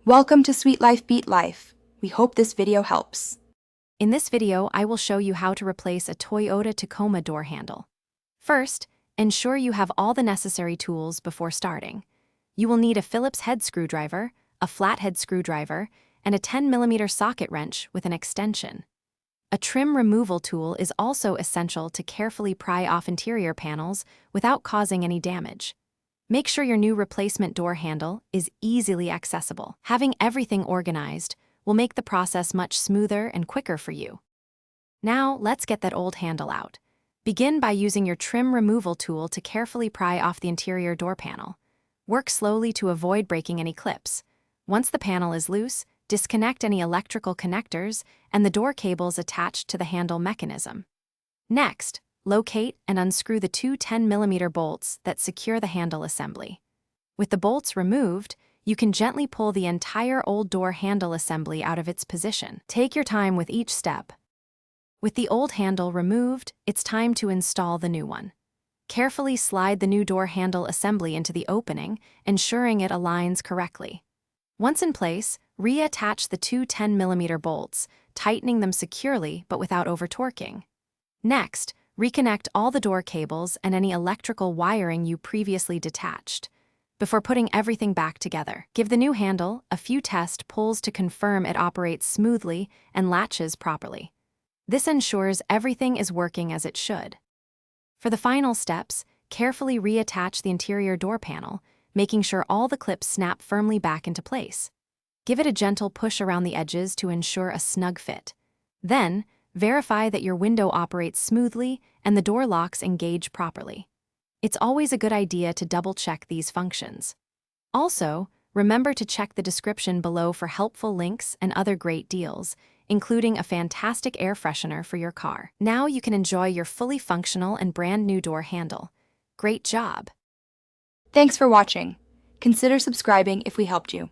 Welcome to Sweet Life Beat Life. We hope this video helps. In this video, I will show you how to replace a Toyota Tacoma door handle. First, ensure you have all the necessary tools before starting. You will need a Phillips head screwdriver, a flathead screwdriver, and a 10mm socket wrench with an extension. A trim removal tool is also essential to carefully pry off interior panels without causing any damage. Make sure your new replacement door handle is easily accessible. Having everything organized will make the process much smoother and quicker for you. Now, let's get that old handle out. Begin by using your trim removal tool to carefully pry off the interior door panel. Work slowly to avoid breaking any clips. Once the panel is loose, disconnect any electrical connectors and the door cables attached to the handle mechanism. Next, locate and unscrew the two 10mm bolts that secure the handle assembly. With the bolts removed, you can gently pull the entire old door handle assembly out of its position. Take your time with each step. With the old handle removed, it's time to install the new one. Carefully slide the new door handle assembly into the opening, ensuring it aligns correctly. Once in place, reattach the two 10mm bolts, tightening them securely but without over-torquing. Next, reconnect all the door cables and any electrical wiring you previously detached. Before putting everything back together, give the new handle a few test pulls to confirm it operates smoothly and latches properly. This ensures everything is working as it should. For the final steps, carefully reattach the interior door panel, making sure all the clips snap firmly back into place. Give it a gentle push around the edges to ensure a snug fit. Then, verify that your window operates smoothly and the door locks engage properly. It's always a good idea to double-check these functions. Also, remember to check the description below for helpful links and other great deals, including a fantastic air freshener for your car. Now you can enjoy your fully functional and brand new door handle. Great job! Thanks for watching. Consider subscribing if we helped you.